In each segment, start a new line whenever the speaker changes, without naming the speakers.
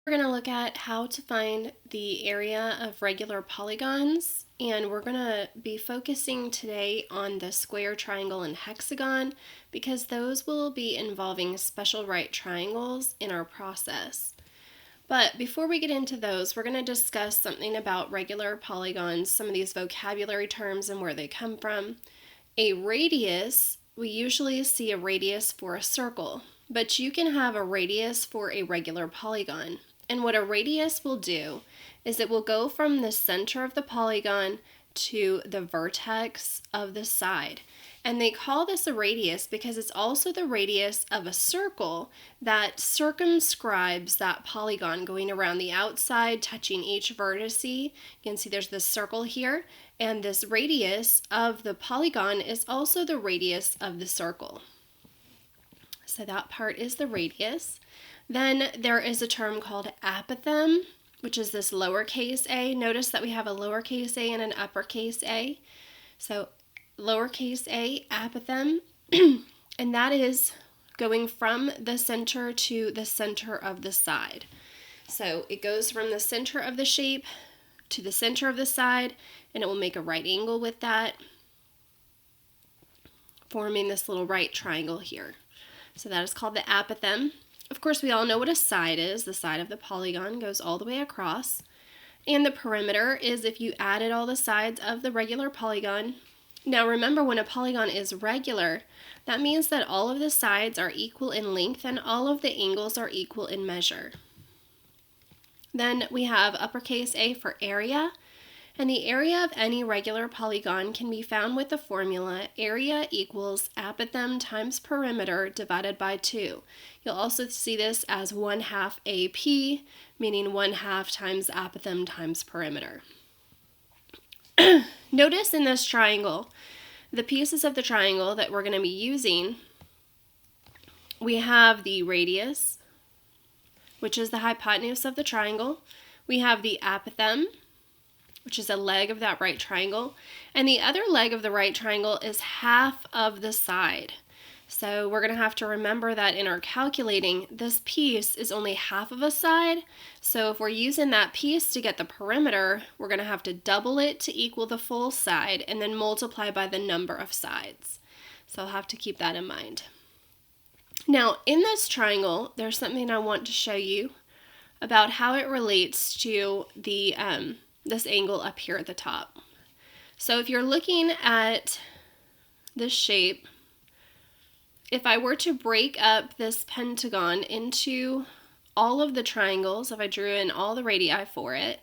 We're going to look at how to find the area of regular polygons, and we're going to be focusing today on the square, triangle, and hexagon because those will be involving special right triangles in our process. But before we get into those, we're going to discuss something about regular polygons, some of these vocabulary terms and where they come from. A radius, we usually see a radius for a circle, but you can have a radius for a regular polygon. And what a radius will do is it will go from the center of the polygon to the vertex of the side. And they call this a radius because it's also the radius of a circle that circumscribes that polygon going around the outside, touching each vertex. You can see there's this circle here, and this radius of the polygon is also the radius of the circle. So that part is the radius. Then there is a term called apothem, which is this lowercase a. Notice that we have a lowercase a and an uppercase a. So lowercase a, apothem, and that is going from the center to the center of the side. So it goes from the center of the shape to the center of the side, and it will make a right angle with that, forming this little right triangle here. So that is called the apothem. Of course, we all know what a side is. The side of the polygon goes all the way across. And the perimeter is if you added all the sides of the regular polygon. Now remember, when a polygon is regular, that means that all of the sides are equal in length and all of the angles are equal in measure. Then we have uppercase A for area. And the area of any regular polygon can be found with the formula area equals apothem times perimeter divided by 2. You'll also see this as 1/2 AP, meaning 1/2 times apothem times perimeter. Notice in this triangle, the pieces of the triangle that we're going to be using, we have the radius, which is the hypotenuse of the triangle. We have the apothem, which is a leg of that right triangle, and the other leg of the right triangle is half of the side. So we're going to have to remember that in our calculating, this piece is only half of a side. So if we're using that piece to get the perimeter, we're going to have to double it to equal the full side and then multiply by the number of sides. So I'll have to keep that in mind. Now in this triangle, there's something I want to show you about how it relates to the this angle up here at the top. So if you're looking at this shape, if I were to break up this pentagon into all of the triangles, if I drew in all the radii for it,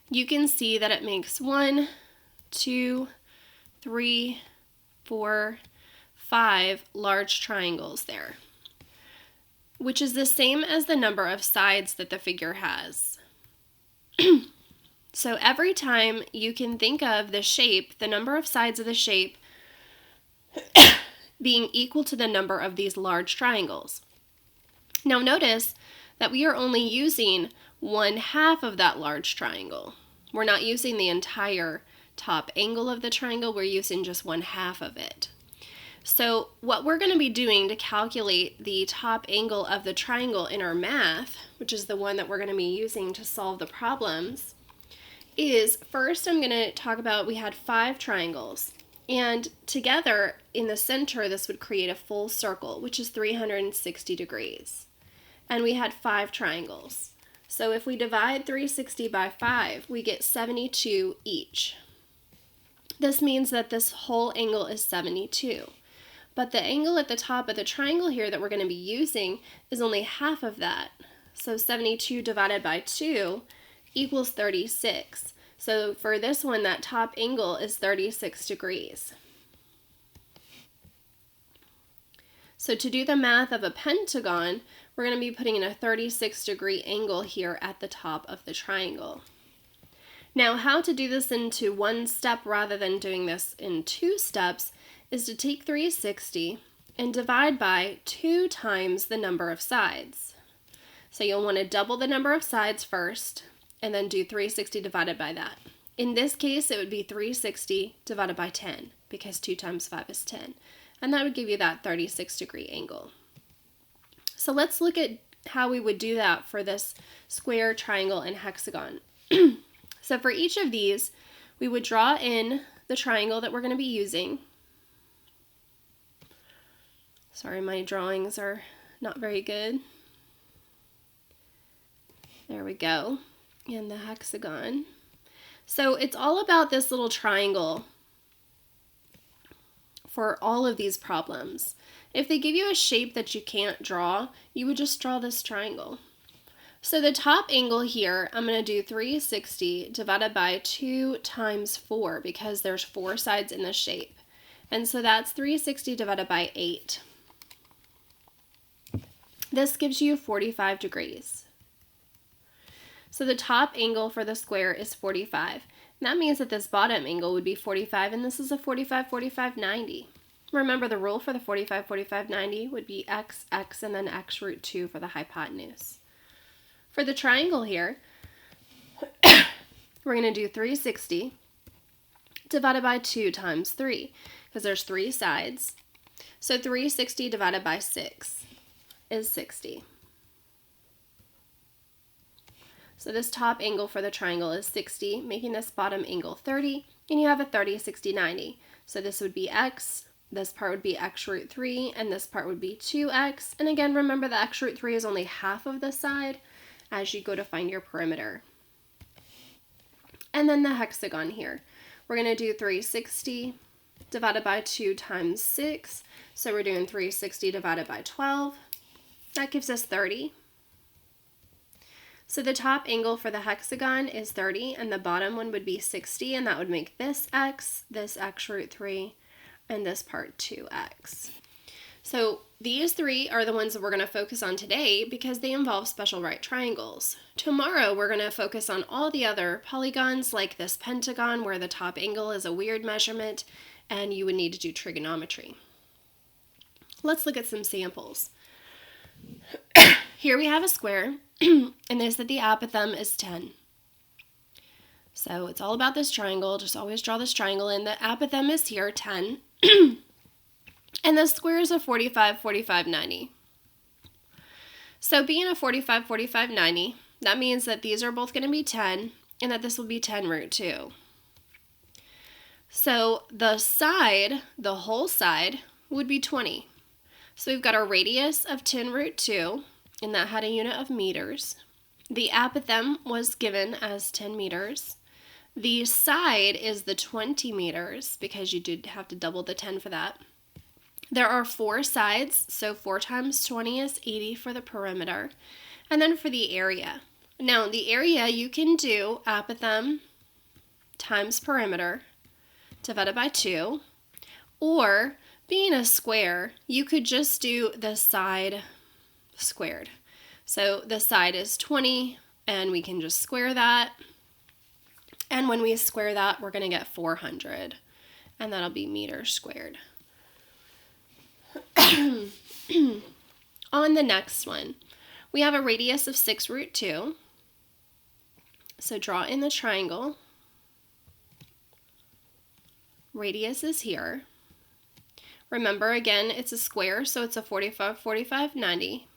you can see that it makes 1, 2, 3, 4, 5 large triangles there, which is the same as the number of sides that the figure has. So every time you can think of the shape, the number of sides of the shape being equal to the number of these large triangles. Now notice that we are only using 1/2 of that large triangle. We're not using the entire top angle of the triangle, we're using just 1/2 of it. So what we're going to be doing to calculate the top angle of the triangle in our math, which is the one that we're going to be using to solve the problems, is first I'm going to talk about we had 5 triangles. And together in the center, this would create a full circle, which is 360 degrees. And we had 5 triangles. So if we divide 360 by 5, we get 72 each. This means that this whole angle is 72. But the angle at the top of the triangle here that we're going to be using is only half of that. So 72 divided by 2 equals 36. So for this one, that top angle is 36 degrees. So to do the math of a pentagon, we're going to be putting in a 36-degree angle here at the top of the triangle. Now, how to do this into one step rather than doing this in 2 steps is to take 360 and divide by 2 times the number of sides. So you'll want to double the number of sides first and then do 360 divided by that. In this case, it would be 360 divided by 10 because 2 times 5 is 10. and that would give you that 36-degree angle. So let's look at how we would do that for this square, triangle, and hexagon. So for each of these, we would draw in the triangle that we're going to be using. Sorry, my drawings are not very good. There we go. And the hexagon. So it's all about this little triangle for all of these problems. If they give you a shape that you can't draw, you would just draw this triangle. So the top angle here, I'm going to do 360 divided by 2 times 4 because there's 4 sides in the shape. And so that's 360 divided by 8. This gives you 45 degrees. So the top angle for the square is 45. And that means that this bottom angle would be 45, and this is a 45, 45, 90. Remember the rule for the 45, 45, 90 would be x, x, and then x root 2 for the hypotenuse. For the triangle here, we're going to do 360 divided by 2 times 3, because there's 3 sides. So 360 divided by 6 is 60. So this top angle for the triangle is 60, making this bottom angle 30, and you have a 30, 60, 90. So this would be x, this part would be x root 3, and this part would be 2x. And again, remember the x root 3 is only half of the side as you go to find your perimeter. And then the hexagon here. We're going to do 360 divided by 2 times 6. So we're doing 360 divided by 12. That gives us 30. So the top angle for the hexagon is 30, and the bottom one would be 60, and that would make this x root 3, and this part 2x. So these 3 are the ones that we're going to focus on today because they involve special right triangles. Tomorrow we're going to focus on all the other polygons like this pentagon where the top angle is a weird measurement and you would need to do trigonometry. Let's look at some samples. Here we have a square, and they said the apothem is 10. So it's all about this triangle. Just always draw this triangle in. The apothem is here, 10. And the square is a 45, 45, 90. So being a 45, 45, 90, that means that these are both going to be 10, and that this will be 10 root 2. So the side, the whole side, would be 20. So we've got a radius of 10 root 2, and that had a unit of meters. The apothem was given as 10 meters. The side is the 20 meters because you did have to double the 10 for that. There are 4 sides, so 4 times 20 is 80 for the perimeter. And then for the area. Now, the area you can do apothem times perimeter divided by 2, or being a square, you could just do the side squared. So the side is 20, and we can just square that. And when we square that, we're going to get 400, and that'll be meters squared. On the next one, we have a radius of 6 root 2. So draw in the triangle. Radius is here. Remember, again, it's a square, so it's a 45, 45, 90.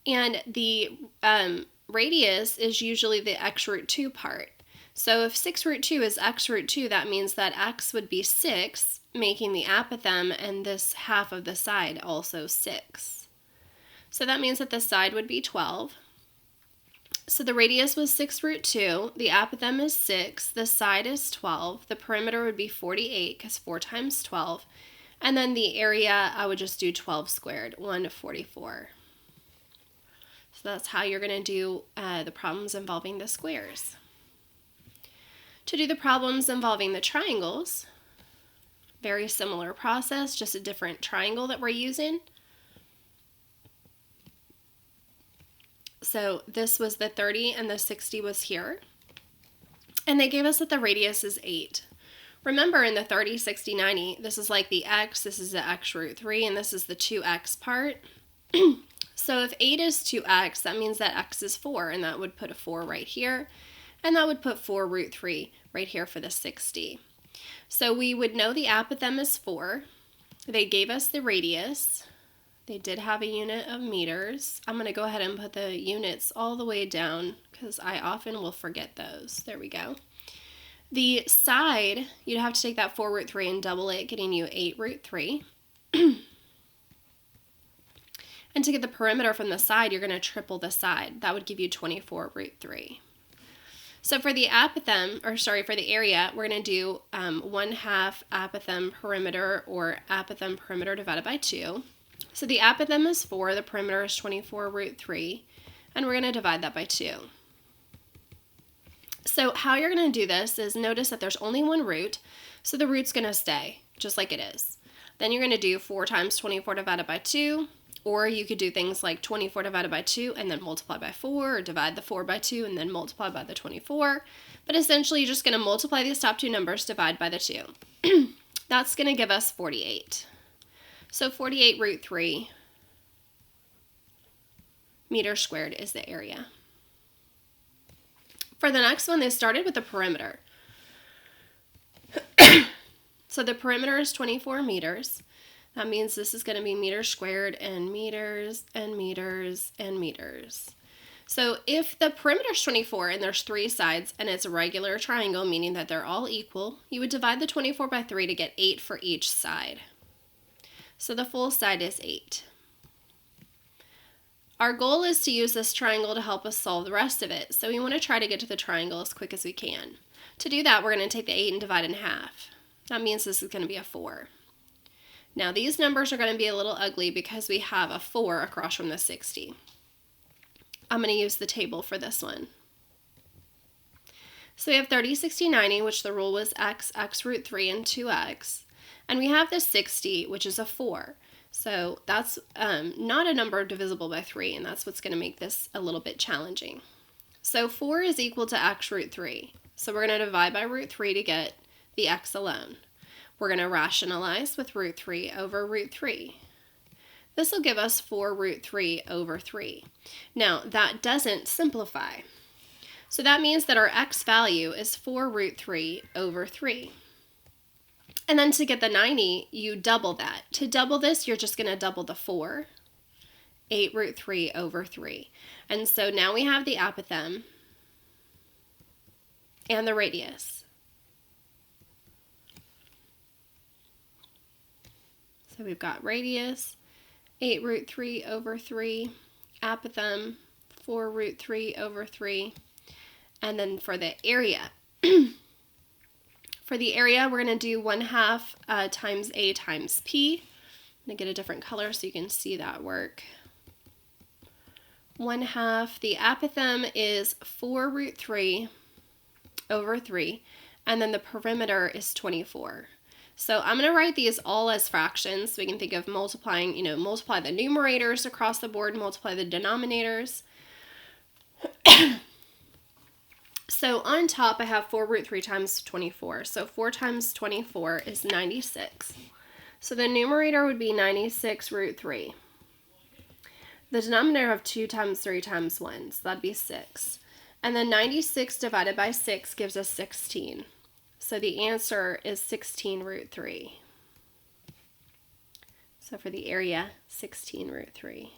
And the radius is usually the x root 2 part. So if 6 root 2 is x root 2, that means that x would be 6, making the apothem and this half of the side also 6. So that means that the side would be 12. So the radius was 6 root 2, the apothem is 6, the side is 12, the perimeter would be 48 because 4 times 12, and then the area I would just do 12 squared, 144. So that's how you're going to do the problems involving the squares. To do the problems involving the triangles, very similar process, just a different triangle that we're using. So this was the 30 and the 60 was here. And they gave us that the radius is 8. Remember in the 30, 60, 90, this is like the x, this is the x root 3, and this is the 2x part. So if 8 is 2x, that means that x is 4, and that would put a 4 right here. And that would put 4 root 3 right here for the 60. So we would know the apothem is 4. They gave us the radius. They did have a unit of meters. I'm going to go ahead and put the units all the way down because I often will forget those. There we go. The side, you'd have to take that 4 root 3 and double it, getting you 8 root 3. And to get the perimeter from the side, you're going to triple the side. That would give you 24 root 3. So for the for the area, we're going to do 1/2 apothem perimeter, or apothem perimeter divided by 2. So the apothem is 4, the perimeter is 24 root 3, and we're going to divide that by 2. So how you're going to do this is notice that there's only one root, so the root's going to stay just like it is. Then you're going to do 4 times 24 divided by 2, or you could do things like 24 divided by 2 and then multiply by 4, or divide the 4 by 2 and then multiply by the 24. But essentially you're just going to multiply these top two numbers, divide by the 2. That's going to give us 48. So 48 root 3 meters squared is the area. For the next one, they started with the perimeter. So the perimeter is 24 meters. That means this is going to be meters squared and meters and meters and meters. So if the perimeter is 24 and there's 3 sides and it's a regular triangle, meaning that they're all equal, you would divide the 24 by 3 to get 8 for each side. So the full side is 8. Our goal is to use this triangle to help us solve the rest of it, so we want to try to get to the triangle as quick as we can. To do that, we're going to take the 8 and divide in half. That means this is going to be a 4. Now these numbers are going to be a little ugly because we have a 4 across from the 60. I'm going to use the table for this one. So we have 30, 60, 90, which the rule was x root 3, and 2x. And we have the 60, which is a 4. So that's not a number divisible by 3, and that's what's going to make this a little bit challenging. So 4 is equal to x root 3. So we're going to divide by root 3 to get the x alone. We're going to rationalize with root 3 over root 3. This will give us 4 root 3 over 3. Now, that doesn't simplify. So that means that our x value is 4 root 3 over 3. And then to get the 90, you double that. To double this, you're just going to double the 4, 8 root 3 over 3. And so now we have the apothem and the radius. So we've got radius, 8 root 3 over 3, apothem, 4 root 3 over 3, and then for the area, for the area, we're going to do 1/2 times a times p. I'm going to get a different color so you can see that work. 1/2, the apothem is 4 root 3 over 3, and then the perimeter is 24. So I'm going to write these all as fractions so we can think of multiplying, multiply the numerators across the board, multiply the denominators. So on top I have 4 root 3 times 24. So 4 times 24 is 96. So the numerator would be 96 root 3. The denominator of 2 times 3 times 1, so that'd be 6. And then 96 divided by 6 gives us 16. So the answer is 16 root 3. So for the area, 16 root 3.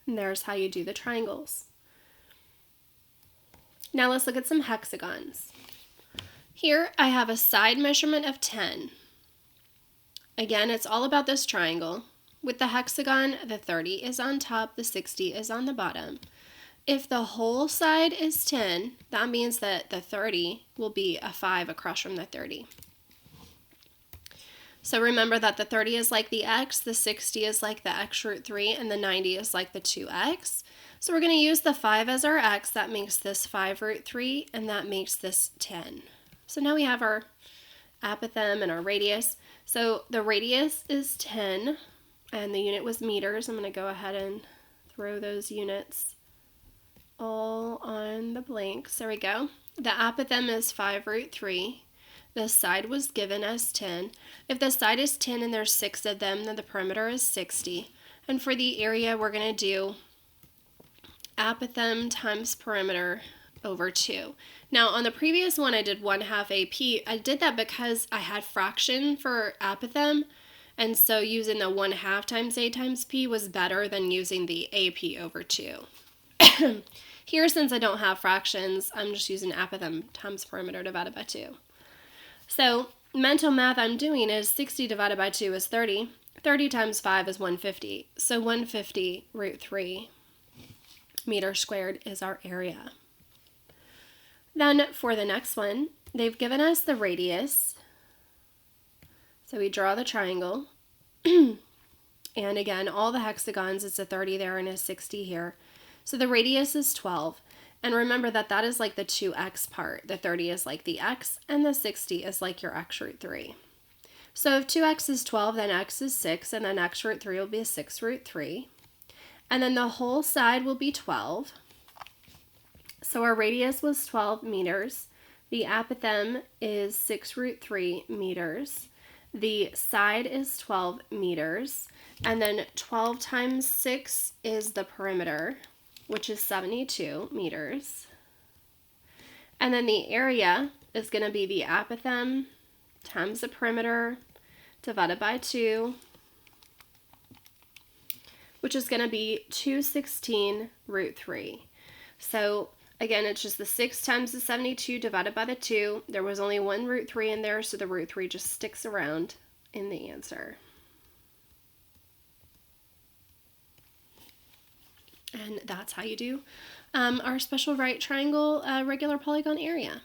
And there's how you do the triangles. Now let's look at some hexagons. Here I have a side measurement of 10. Again, it's all about this triangle. With the hexagon, the 30 is on top, the 60 is on the bottom. If the whole side is 10, that means that the 30 will be a 5 across from the 30. So remember that the 30 is like the x, the 60 is like the x root 3, and the 90 is like the 2x. So we're going to use the 5 as our x. That makes this 5 root 3, and that makes this 10. So now we have our apothem and our radius. So the radius is 10, and the unit was meters. I'm going to go ahead and throw those units all on the blanks. There we go. The apothem is 5 root 3. The side was given as 10. If the side is 10 and there's 6 of them, then the perimeter is 60. And for the area, we're going to do apothem times perimeter over 2. Now on the previous one I did 1/2 AP. I did that because I had fraction for apothem, and so using the 1/2 times A times P was better than using the AP over 2. Here, since I don't have fractions, I'm just using apothem times perimeter divided by 2. So mental math I'm doing is 60 divided by 2 is 30. 30 times 5 is 150. So 150 root 3 meters squared is our area. Then for the next one, they've given us the radius. So we draw the triangle. And again, all the hexagons, it's a 30 there and a 60 here. So the radius is 12. And remember that that is like the 2x part. The 30 is like the x, and the 60 is like your x root 3. So if 2x is 12, then x is 6, and then x root 3 will be a 6 root 3. And then the whole side will be 12. So our radius was 12 meters. The apothem is 6 root 3 meters. The side is 12 meters. And then 12 times 6 is the perimeter, which is 72 meters. And then the area is going to be the apothem times the perimeter divided by 2, which is going to be 216 root 3. So again, it's just the 6 times the 72 divided by the 2. There was only one root 3 in there, so the root 3 just sticks around in the answer. And that's how you do our special right triangle regular polygon area.